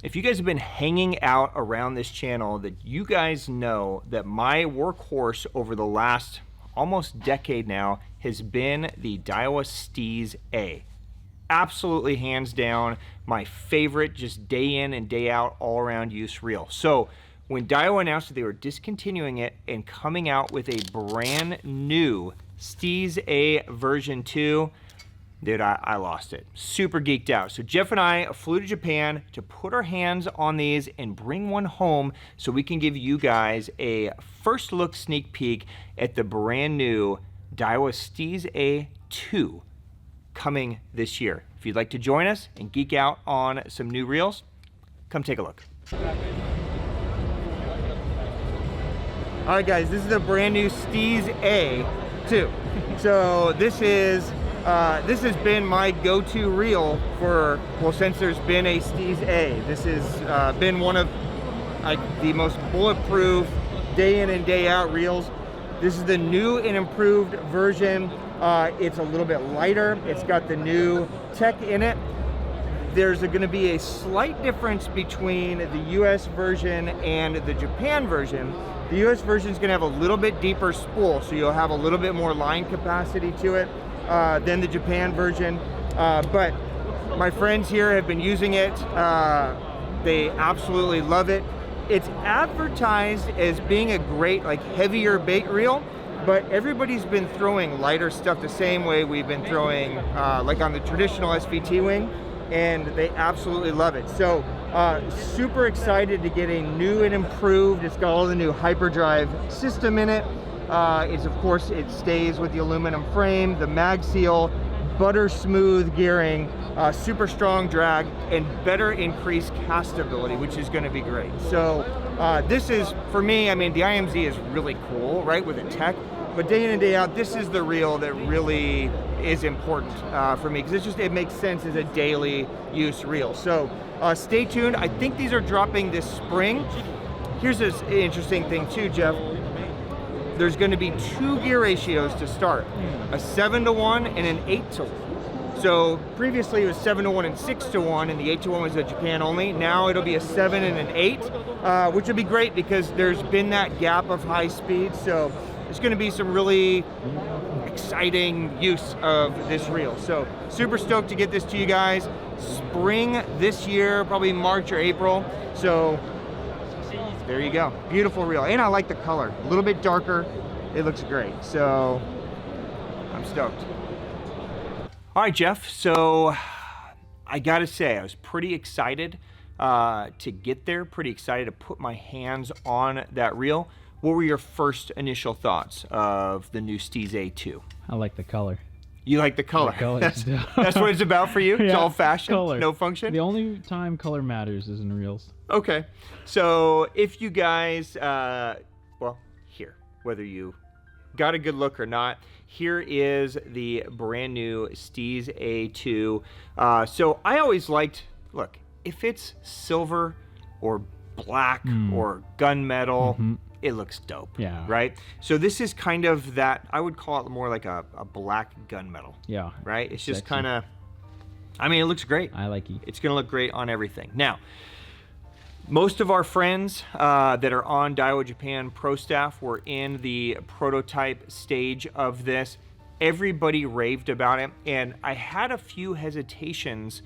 if you guys have been hanging out around this channel, that you guys know that my workhorse over the last almost decade now has been the Daiwa Steez A. Absolutely hands down my favorite, just day in and day out all around use reel. So when Daiwa announced that they were discontinuing it and coming out with a brand new Steez A version 2, dude, I lost it. Super geeked out. So Jeff and I flew to Japan to put our hands on these and bring one home so we can give you guys a first look sneak peek at the brand new Daiwa Steez A2 coming this year. If you'd like to join us and geek out on some new reels, come take a look. All right, guys, this is the brand new Steez A2. So this has been my go-to reel for, well, since there's been a Steez A. This has been one of the most bulletproof day in and day out reels. This is the new and improved version. It's a little bit lighter. It's got the new tech in it. There's going to be a slight difference between the US version and the Japan version. The US version is going to have a little bit deeper spool, so you'll have a little bit more line capacity to it than the Japan version. But my friends here have been using it. They absolutely love it. It's advertised as being a great, like, heavier bait reel, but everybody's been throwing lighter stuff the same way we've been throwing, like on the traditional SVT wing, and they absolutely love it. So super excited to get a new and improved. It's got all the new hyperdrive system in it. Of course, it stays with the aluminum frame, the mag seal, butter smooth gearing, super strong drag, and better increased castability, which is going to be great. So this is, for me, I mean, the IMZ is really cool, right, with the tech, but day in and day out, this is the reel that really is important for me, because it makes sense as a daily use reel. So stay tuned. I think these are dropping this spring. Here's this interesting thing too, Jeff. There's going to be 2 gear ratios to start, a 7-to-1 and an 8-to-1. So previously it was 7-to-1 and 6-to-1, and the 8-to-1 was a Japan only. Now it'll be a 7 and an 8, which will be great because there's been that gap of high speed. So there's going to be some really exciting use of this reel. So super stoked to get this to you guys. Spring this year, probably March or April. So there you go. Beautiful reel. And I like the color. A little bit darker. It looks great. So I'm stoked. All right, Jeff. So I got to say, I was pretty excited to get there. Pretty excited to put my hands on that reel. What were your first initial thoughts of the new Steez A2? I like the color. You like the color? That's what it's about for you? It's all fashion, color. No function? The only time color matters is in reels. Okay. So if you guys, well, here, whether you got a good look or not, here is the brand new Steez A2. So I always liked, look, if it's silver or black or gunmetal, it looks dope. Yeah. Right? So this is kind of that, I would call it more like a black gunmetal. Yeah. Right? It's just kind of, I mean, it looks great. I like it. It's going to look great on everything. Now, most of our friends that are on Daiwa Japan Pro staff were in the prototype stage of this. Everybody raved about it, and I had a few hesitations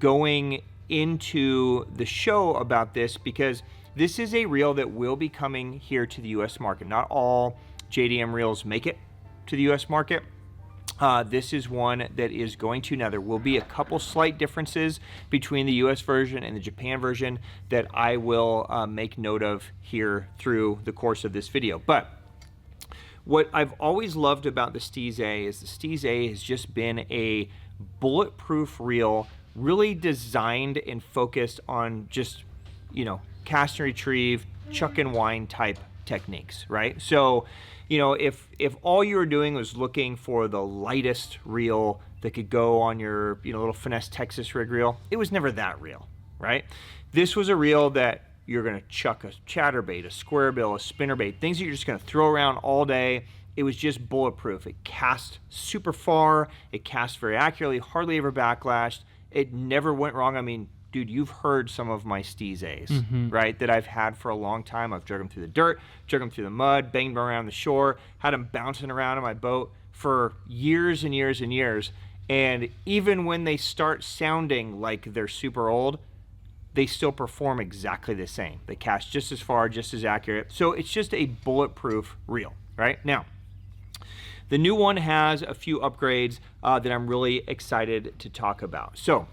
going into the show about this because this is a reel that will be coming here to the US market. Not all JDM reels make it to the US market. This is one that is going to. Now, there will be a couple slight differences between the US version and the Japan version that I will make note of here through the course of this video. But what I've always loved about the Steez A is the Steez A has just been a bulletproof reel, really designed and focused on just, you know, cast and retrieve, chuck and wind type techniques, right? So, you know, if all you were doing was looking for the lightest reel that could go on your, you know, little finesse Texas rig reel, it was never that reel, right? This was a reel that you're gonna chuck a chatterbait, a square bill, a spinnerbait, things that you're just gonna throw around all day. It was just bulletproof. It cast super far, it cast very accurately, hardly ever backlashed. It never went wrong. I mean, dude, you've heard some of my Steez A's, right, that I've had for a long time. I've drug them through the dirt, drug them through the mud, banged them around the shore, had them bouncing around on my boat for years and years and years. And even when they start sounding like they're super old, they still perform exactly the same. They cast just as far, just as accurate. So it's just a bulletproof reel, right? Now, the new one has a few upgrades that I'm really excited to talk about. So,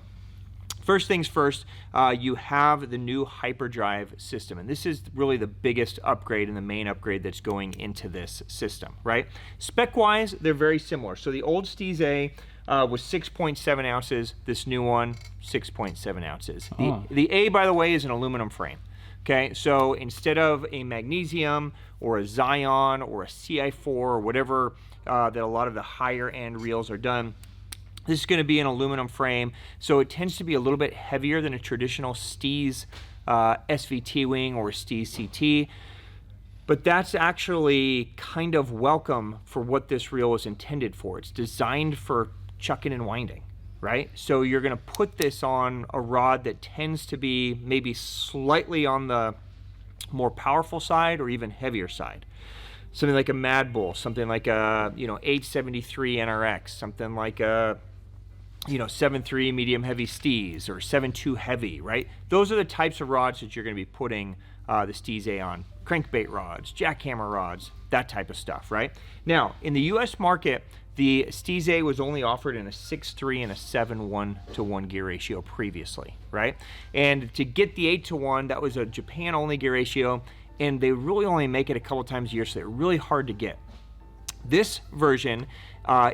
first things first, you have the new hyperdrive system, and this is really the biggest upgrade and the main upgrade that's going into this system, right? Spec-wise, they're very similar. So the old Steez A was 6.7 ounces. This new one, 6.7 ounces. The A, by the way, is an aluminum frame. Okay, so instead of a magnesium or a Zion or a CI4 or whatever that a lot of the higher end reels are done, this is going to be an aluminum frame, so it tends to be a little bit heavier than a traditional Steez SVT wing or Steez CT. But that's actually kind of welcome for what this reel is intended for. It's designed for chucking and winding, right? So you're going to put this on a rod that tends to be maybe slightly on the more powerful side or even heavier side. Something like a Mad Bull, something like a 873 NRX, something like a 7.3 medium heavy Steez or 7.2 heavy, right? Those are the types of rods that you're going to be putting the Steez A on. Crankbait rods, jackhammer rods, that type of stuff, right? Now, in the US market, the Steez A was only offered in a 6.3 and a 7:1 gear ratio previously, right? And to get the 8:1, that was a Japan-only gear ratio, and they really only make it a couple times a year, so they're really hard to get. This version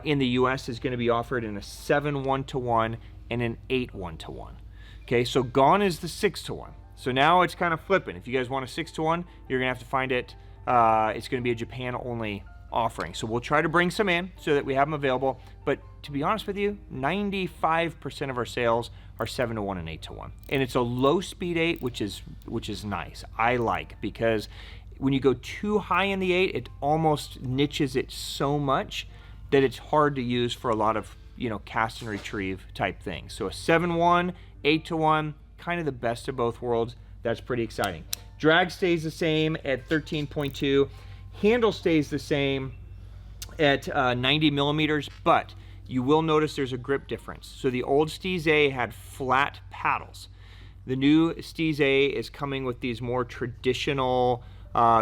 in the US is going to be offered in a 7:1 and an 8:1. Okay, so gone is the 6:1. So now it's kind of flipping. If you guys want a 6:1, you're going to have to find it. It's going to be a Japan-only offering. So we'll try to bring some in so that we have them available. But to be honest with you, 95% of our sales are 7:1 and 8:1. And it's a low-speed 8, which is nice. I like, because when you go too high in the 8, it almost niches it so much that it's hard to use for a lot of, cast and retrieve type things. So a 7:1, 8:1, kind of the best of both worlds. That's pretty exciting. Drag stays the same at 13.2. Handle stays the same at 90 millimeters, but you will notice there's a grip difference. So the old Steez A had flat paddles. The new Steez A is coming with these more traditional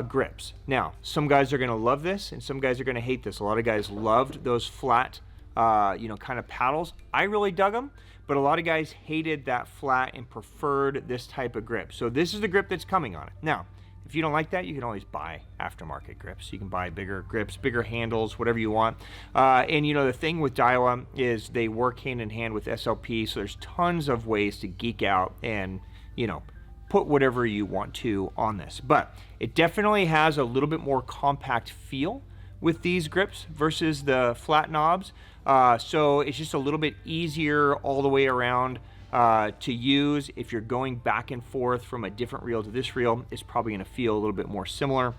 grips. Now, some guys are going to love this and some guys are going to hate this. A lot of guys loved those flat, kind of paddles. I really dug them, but a lot of guys hated that flat and preferred this type of grip. So this is the grip that's coming on it. Now, if you don't like that, you can always buy aftermarket grips. You can buy bigger grips, bigger handles, whatever you want. And the thing with Daiwa is they work hand in hand with SLP, so there's tons of ways to geek out and, put whatever you want to on this. But it definitely has a little bit more compact feel with these grips versus the flat knobs. So it's just a little bit easier all the way around to use. If you're going back and forth from a different reel to this reel, it's probably going to feel a little bit more similar.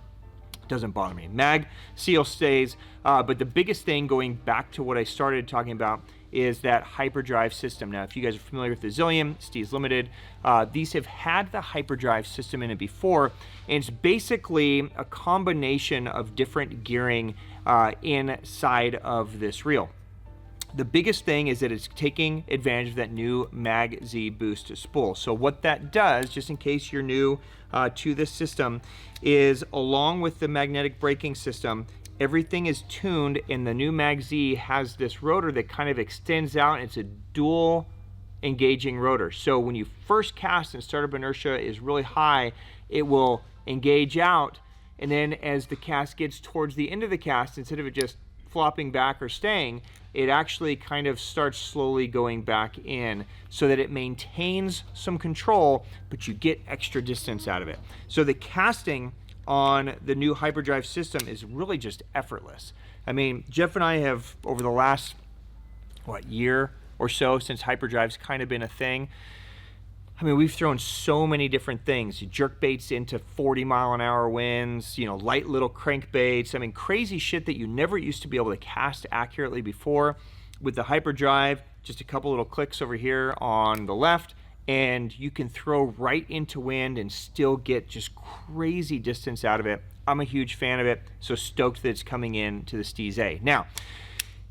Doesn't bother me. Mag seal stays, but the biggest thing, going back to what I started talking about, is that hyperdrive system. Now, if you guys are familiar with the Zillion, Steez Limited, these have had the hyperdrive system in it before, and it's basically a combination of different gearing inside of this reel. The biggest thing is that it's taking advantage of that new Mag Z boost spool. So what that does, just in case you're new to this system, is along with the magnetic braking system, everything is tuned, and the new Mag Z has this rotor that kind of extends out. It's a dual engaging rotor. So when you first cast and startup inertia is really high, it will engage out, and then as the cast gets towards the end of the cast, instead of it just flopping back or staying, it actually kind of starts slowly going back in so that it maintains some control, but you get extra distance out of it. So the casting on the new hyperdrive system is really just effortless. I mean, Jeff and I have, over the last, year or so, since hyperdrive's kind of been a thing, I mean, we've thrown so many different things. Jerk baits into 40-mile-an-hour winds, light little crankbaits. I mean, crazy shit that you never used to be able to cast accurately before. With the hyperdrive, just a couple little clicks over here on the left, and you can throw right into wind and still get just crazy distance out of it. I'm a huge fan of it, so stoked that it's coming in to the Steez A. Now,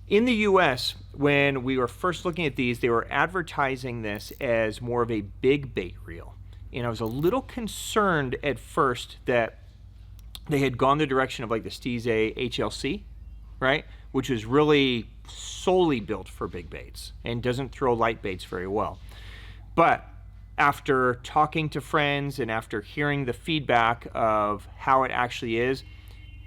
in the US, when we were first looking at these, they were advertising this as more of a big bait reel. And I was a little concerned at first that they had gone the direction of like the Steez A HLC, right? Which is really solely built for big baits and doesn't throw light baits very well. But after talking to friends and after hearing the feedback of how it actually is,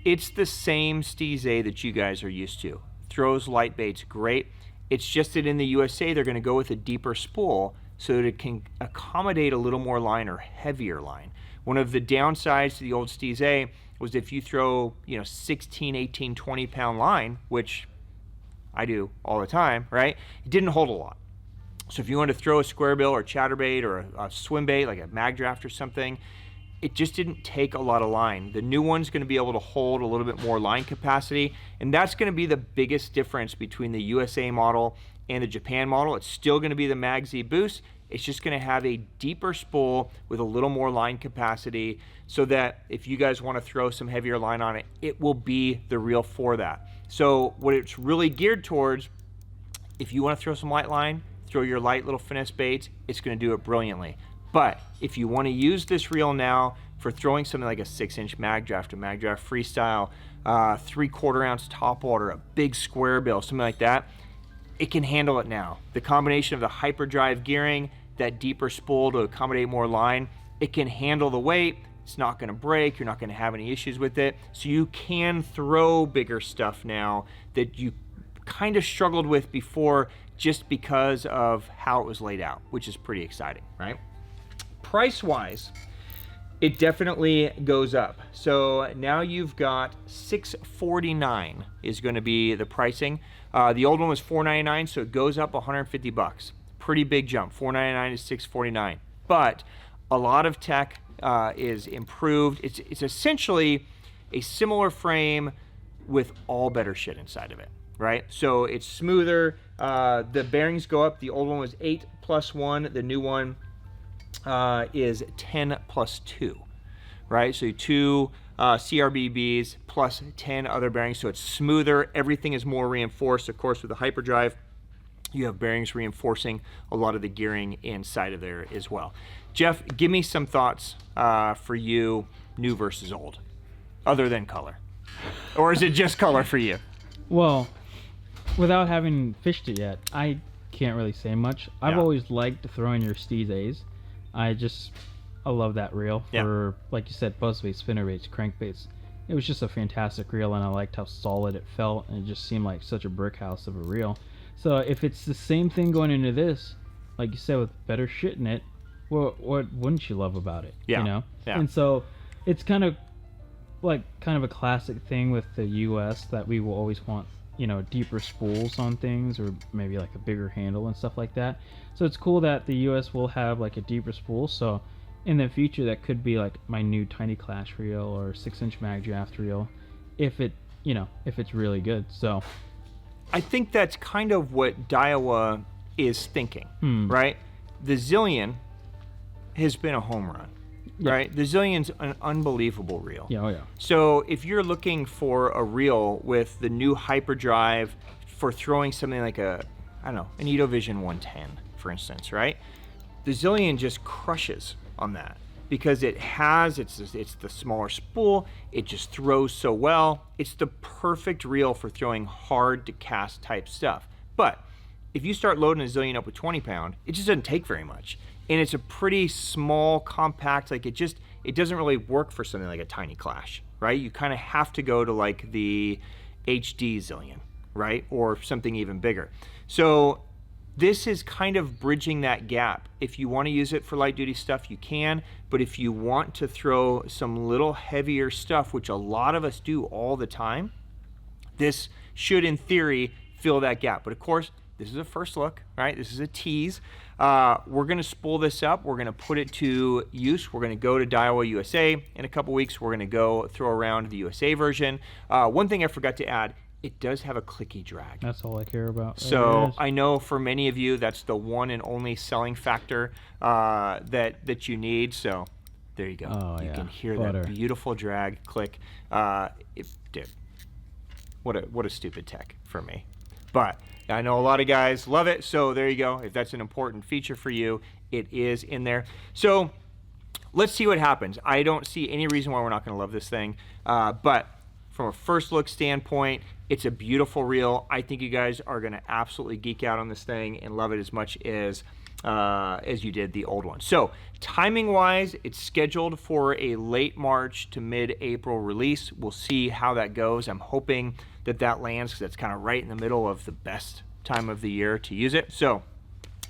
it's the same Steez A that you guys are used to. Throws light baits great. It's just that in the USA, they're going to go with a deeper spool so that it can accommodate a little more line or heavier line. One of the downsides to the old Steez A was if you throw, 16, 18, 20 pound line, which I do all the time, right? It didn't hold a lot. So if you want to throw a square bill or chatterbait or a swim bait, like a mag draft or something, it just didn't take a lot of line. The new one's going to be able to hold a little bit more line capacity, and that's going to be the biggest difference between the USA model and the Japan model. It's still going to be the Mag Z Boost. It's just going to have a deeper spool with a little more line capacity so that if you guys want to throw some heavier line on it, it will be the reel for that. So what it's really geared towards, if you want to throw some light line, throw your light little finesse baits, it's going to do it brilliantly. But if you want to use this reel now for throwing something like a 6-inch mag draft, a mag draft freestyle, 3/4 ounce top water, a big square bill, something like that, it can handle it now. The combination of the hyperdrive gearing, that deeper spool to accommodate more line, it can handle the weight. It's not going to break. You're not going to have any issues with it. So you can throw bigger stuff now that you kind of struggled with before just because of how it was laid out, which is pretty exciting, right? Price-wise, it definitely goes up. So now you've got $649 is going to be the pricing. The old one was $499, so it goes up 150 bucks. Pretty big jump. $499 is $649. But a lot of tech is improved. It's essentially a similar frame with all better shit inside of it, right? So it's smoother. The bearings go up. The old one was 8 + 1. The new one is 10 + 2, right? So 2 CRBBs plus 10 other bearings, so it's smoother. Everything is more reinforced. Of course, with the hyperdrive, you have bearings reinforcing a lot of the gearing inside of there as well. Jeff, give me some thoughts for you, new versus old, other than color. Or is it just color for you? Well, without having fished it yet, I can't really say much. I've always liked throwing your Steez A's. I love that reel for, like you said, buzzbaits, spinnerbaits, crankbaits. It was just a fantastic reel, and I liked how solid it felt, and it just seemed like such a brick house of a reel. So if it's the same thing going into this, like you said, with better shit in it, what wouldn't you love about it? Yeah. You know? Yeah. And so it's kind of a classic thing with the US that we will always want, deeper spools on things, or maybe like a bigger handle and stuff like that. So it's cool that the US will have like a deeper spool. So in the future, that could be like my new Tiny Clash reel or 6-inch mag draft reel, if it's really good. So I think that's kind of what Daiwa is thinking, right? The Zillion has been a home run, right? The Zillion's an unbelievable reel. Yeah, oh yeah. So if you're looking for a reel with the new hyperdrive for throwing something like an Edovision 110, for instance, right? The Zillion just crushes on that because it's the smaller spool. It just throws so well. It's the perfect reel for throwing hard to cast type stuff. But if you start loading a Zillion up with 20 pound, it just doesn't take very much. And it's a pretty small, compact, it doesn't really work for something like a Tiny Clash, right? You kind of have to go to like the HD Zillion, right? Or something even bigger. So this is kind of bridging that gap. If you want to use it for light duty stuff, you can, but if you want to throw some little heavier stuff, which a lot of us do all the time, this should, in theory, fill that gap. But of course, this is a first look, right? This is a tease. We're going to spool this up. We're going to put it to use. We're going to go to Daiwa USA. In a couple weeks, we're going to go throw around the USA version. One thing I forgot to add, it does have a clicky drag. That's all I care about. So I know for many of you, that's the one and only selling factor that you need. So there you go. Oh, you yeah. can hear Butter. that beautiful drag click. Dude, what a stupid tech for me. But I know a lot of guys love it. So there you go. If that's an important feature for you, it is in there. So let's see what happens. I don't see any reason why we're not going to love this thing. But from a first look standpoint, it's a beautiful reel. I think you guys are going to absolutely geek out on this thing and love it as much as you did the old one. So timing wise, it's scheduled for a late March to mid-April release. We'll see how that goes. I'm hoping that lands because that's kind of right in the middle of the best time of the year to use it. So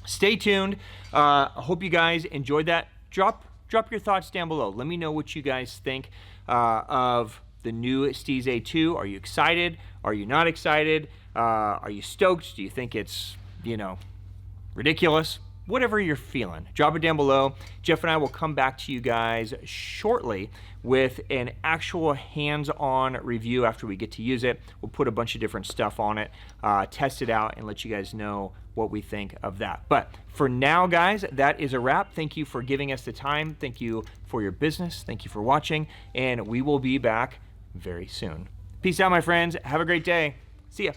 stay tuned. I hope you guys enjoyed that. Drop your thoughts down below. Let me know what you guys think of the new Steez A2. Are you excited? Are you not excited? Are you stoked? Do you think it's, ridiculous? Whatever you're feeling, drop it down below. Jeff and I will come back to you guys shortly with an actual hands-on review after we get to use it. We'll put a bunch of different stuff on it, test it out, and let you guys know what we think of that. But for now, guys, that is a wrap. Thank you for giving us the time. Thank you for your business. Thank you for watching, and we will be back very soon. Peace out, my friends. Have a great day. See ya.